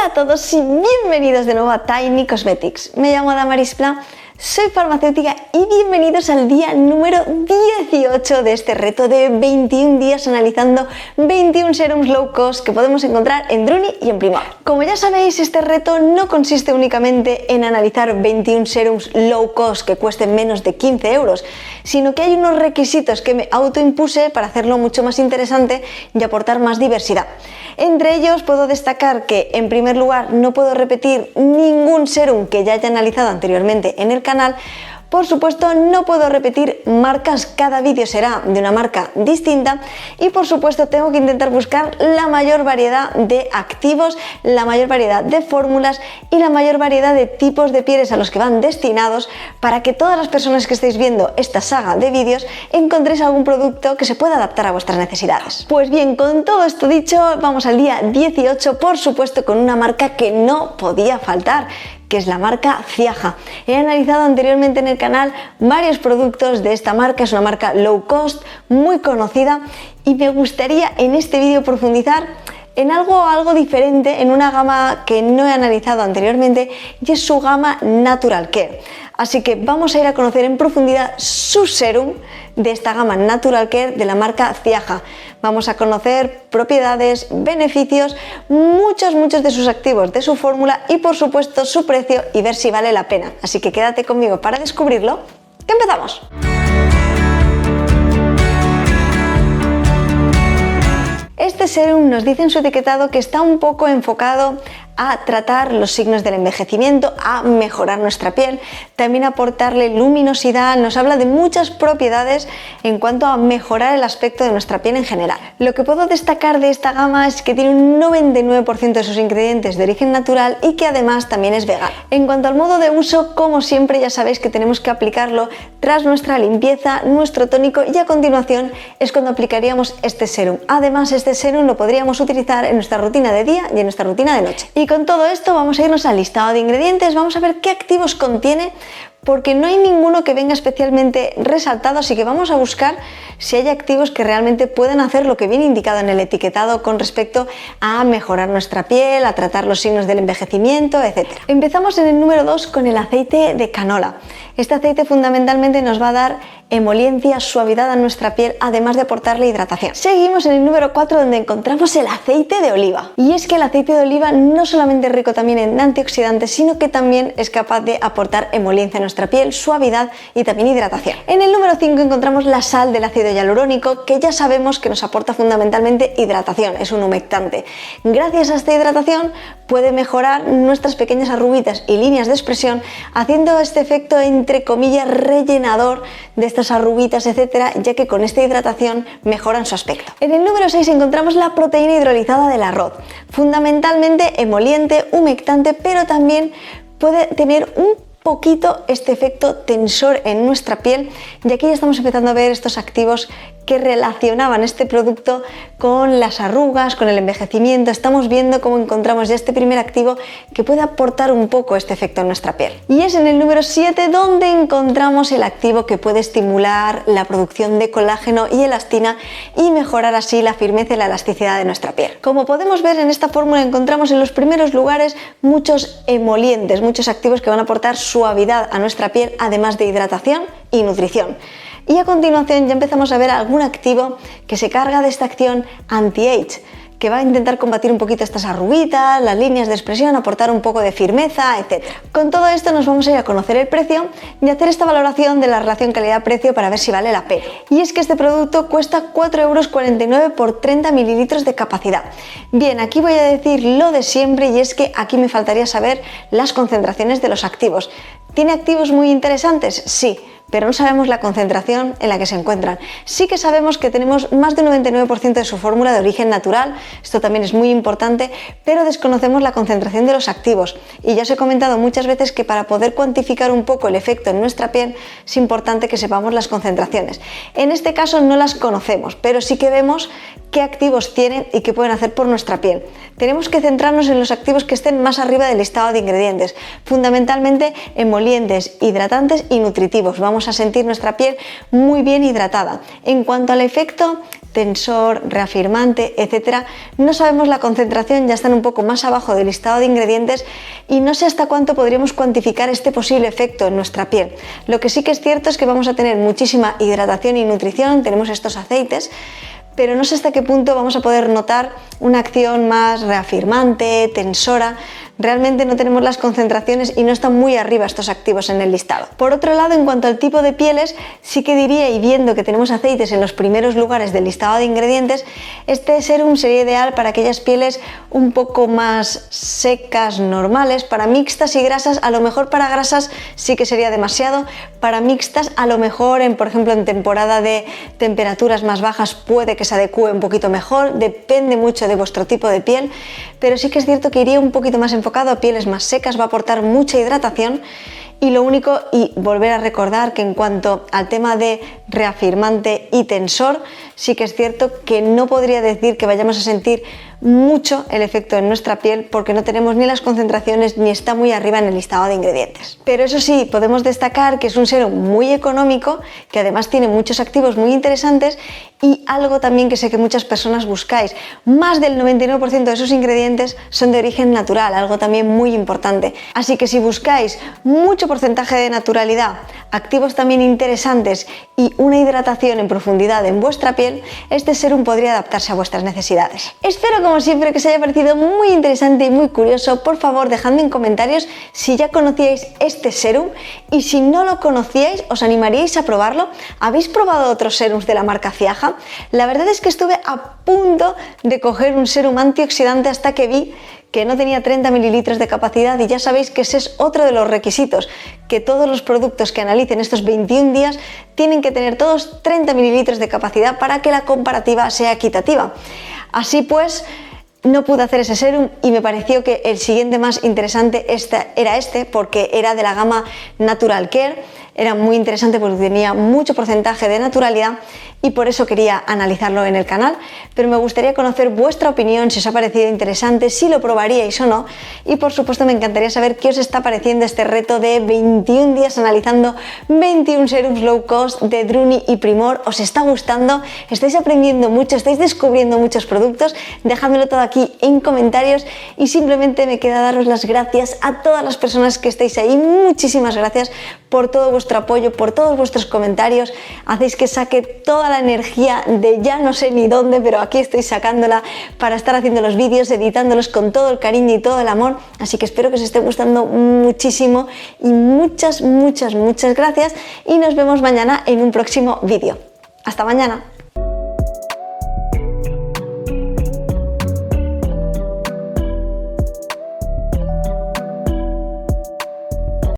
Hola a todos y bienvenidos de nuevo a Tiny Cosmetics. Me llamo Damaris Pla, soy farmacéutica y bienvenidos al día número 18 de este reto de 21 días analizando 21 serums low cost que podemos encontrar en Druni y en Primark. Como ya sabéis, este reto no consiste únicamente en analizar 21 serums low cost que cuesten menos de 15 euros, sino que hay unos requisitos que me autoimpuse para hacerlo mucho más interesante y aportar más diversidad. Entre ellos puedo destacar que, en primer lugar, no puedo repetir ningún serum que ya haya analizado anteriormente en el canal. Por supuesto, no puedo repetir marcas, cada vídeo será de una marca distinta y por supuesto tengo que intentar buscar la mayor variedad de activos, la mayor variedad de fórmulas y la mayor variedad de tipos de pieles a los que van destinados para que todas las personas que estéis viendo esta saga de vídeos encontréis algún producto que se pueda adaptar a vuestras necesidades. Pues bien, con todo esto dicho, vamos al día 18, por supuesto con una marca que no podía faltar, que es la marca Ciaja. He analizado anteriormente en el canal varios productos de esta marca, es una marca low cost, muy conocida, y me gustaría en este vídeo profundizar en algo diferente, en una gama que no he analizado anteriormente, y es su gama Natural Care. Así que vamos a ir a conocer en profundidad su serum de esta gama Natural Care de la marca Ciaja. Vamos a conocer propiedades, beneficios, muchos de sus activos, de su fórmula y por supuesto su precio y ver si vale la pena. Así que quédate conmigo para descubrirlo. ¡Que empezamos! Este serum nos dice en su etiquetado que está un poco enfocado a tratar los signos del envejecimiento, a mejorar nuestra piel, también a aportarle luminosidad, nos habla de muchas propiedades en cuanto a mejorar el aspecto de nuestra piel en general. Lo que puedo destacar de esta gama es que tiene un 99% de sus ingredientes de origen natural y que además también es vegano. En cuanto al modo de uso, como siempre ya sabéis que tenemos que aplicarlo tras nuestra limpieza, nuestro tónico, y a continuación es cuando aplicaríamos este serum. Además, este serum lo podríamos utilizar en nuestra rutina de día y en nuestra rutina de noche. Y con todo esto vamos a irnos al listado de ingredientes, vamos a ver qué activos contiene, porque no hay ninguno que venga especialmente resaltado, así que vamos a buscar si hay activos que realmente puedan hacer lo que viene indicado en el etiquetado con respecto a mejorar nuestra piel, a tratar los signos del envejecimiento, etc. Empezamos en el número 2 con el aceite de canola. Este aceite fundamentalmente nos va a dar emoliencia, suavidad a nuestra piel, además de aportarle hidratación. Seguimos en el número 4, donde encontramos el aceite de oliva. Y es que el aceite de oliva no solamente es rico también en antioxidantes, sino que también es capaz de aportar emoliencia a nuestra piel, suavidad y también hidratación. En el número 5 encontramos la sal del ácido hialurónico, que ya sabemos que nos aporta fundamentalmente hidratación, es un humectante. Gracias a esta hidratación puede mejorar nuestras pequeñas arruguitas y líneas de expresión, haciendo este efecto entre comillas rellenador de estas arruguitas, etcétera, ya que con esta hidratación mejoran su aspecto. En el número 6 encontramos la proteína hidrolizada del arroz, fundamentalmente emoliente, humectante, pero también puede tener un poquito este efecto tensor en nuestra piel, y aquí ya estamos empezando a ver estos activos que relacionaban este producto con las arrugas, con el envejecimiento. Estamos viendo cómo encontramos ya este primer activo que puede aportar un poco este efecto en nuestra piel. Y es en el número 7 donde encontramos el activo que puede estimular la producción de colágeno y elastina y mejorar así la firmeza y la elasticidad de nuestra piel. Como podemos ver, en esta fórmula encontramos en los primeros lugares muchos emolientes, muchos activos que van a aportar suavidad a nuestra piel, además de hidratación y nutrición. Y a continuación ya empezamos a ver algún activo que se carga de esta acción anti-age, que va a intentar combatir un poquito estas arruguitas, las líneas de expresión, aportar un poco de firmeza, etc. Con todo esto nos vamos a ir a conocer el precio y hacer esta valoración de la relación calidad-precio para ver si vale la pena. Y es que este producto cuesta 4,49 € por 30 mililitros de capacidad. Bien, aquí voy a decir lo de siempre, y es que aquí me faltaría saber las concentraciones de los activos. ¿Tiene activos muy interesantes? Sí, pero no sabemos la concentración en la que se encuentran. Sí que sabemos que tenemos más del 99% de su fórmula de origen natural, esto también es muy importante, pero desconocemos la concentración de los activos. Y ya os he comentado muchas veces que para poder cuantificar un poco el efecto en nuestra piel es importante que sepamos las concentraciones. En este caso no las conocemos, pero sí que vemos qué activos tienen y qué pueden hacer por nuestra piel. tenemos que centrarnos en los activos que estén más arriba del listado de ingredientes, fundamentalmente emolientes, hidratantes y nutritivos. Vamos a sentir nuestra piel muy bien hidratada. En cuanto al efecto tensor, reafirmante, etcétera, no sabemos la concentración, ya están un poco más abajo del listado de ingredientes y no sé hasta cuánto podríamos cuantificar este posible efecto en nuestra piel. Lo que sí que es cierto es que vamos a tener muchísima hidratación y nutrición, tenemos estos aceites, pero no sé hasta qué punto vamos a poder notar una acción más reafirmante, tensora. Realmente no tenemos las concentraciones y no están muy arriba estos activos en el listado. Por otro lado, en cuanto al tipo de pieles, sí que diría, y viendo que tenemos aceites en los primeros lugares del listado de ingredientes, este serum sería ideal para aquellas pieles un poco más secas, normales, para mixtas y grasas. A lo mejor para grasas sí que sería demasiado, para mixtas a lo mejor, por ejemplo, en temporada de temperaturas más bajas puede que se adecue un poquito mejor, depende mucho de vuestro tipo de piel, pero sí que es cierto que iría un poquito más enfocado a pieles más secas, va a aportar mucha hidratación. Y lo único, y volver a recordar que en cuanto al tema de reafirmante y tensor, sí que es cierto que no podría decir que vayamos a sentir mucho el efecto en nuestra piel porque no tenemos ni las concentraciones ni está muy arriba en el listado de ingredientes. Pero eso sí, podemos destacar que es un serum muy económico, que además tiene muchos activos muy interesantes y algo también que sé que muchas personas buscáis. Más del 99% de esos ingredientes son de origen natural, algo también muy importante. Así que si buscáis mucho porcentaje de naturalidad, activos también interesantes y una hidratación en profundidad en vuestra piel, este serum podría adaptarse a vuestras necesidades. Espero, como siempre, que os haya parecido muy interesante y muy curioso. Por favor, dejadme en comentarios si ya conocíais este serum y si no lo conocíais, ¿os animaríais a probarlo? ¿Habéis probado otros serums de la marca Ciaja? La verdad es que estuve a punto de coger un serum antioxidante hasta que vi que no tenía 30 mililitros de capacidad y ya sabéis que ese es otro de los requisitos, que todos los productos que analicen estos 21 días tienen que tener todos 30 mililitros de capacidad para que la comparativa sea equitativa. Así pues, no pude hacer ese serum y me pareció que el siguiente más interesante era este, porque era de la gama Natural Care. Era muy interesante porque tenía mucho porcentaje de naturalidad y por eso quería analizarlo en el canal, pero me gustaría conocer vuestra opinión, si os ha parecido interesante, si lo probaríais o no, y por supuesto me encantaría saber qué os está pareciendo este reto de 21 días analizando 21 serums low cost de Druni y Primor. ¿Os está gustando? ¿Estáis aprendiendo mucho? ¿Estáis descubriendo muchos productos? Dejádmelo todo aquí en comentarios y simplemente me queda daros las gracias a todas las personas que estáis ahí. Muchísimas gracias por todo vuestro apoyo, por todos vuestros comentarios. Hacéis que saque toda la energía de ya no sé ni dónde, pero aquí estoy sacándola para estar haciendo los vídeos, editándolos con todo el cariño y todo el amor. Así que espero que os esté gustando muchísimo y muchas gracias y nos vemos mañana en un próximo vídeo. Hasta mañana.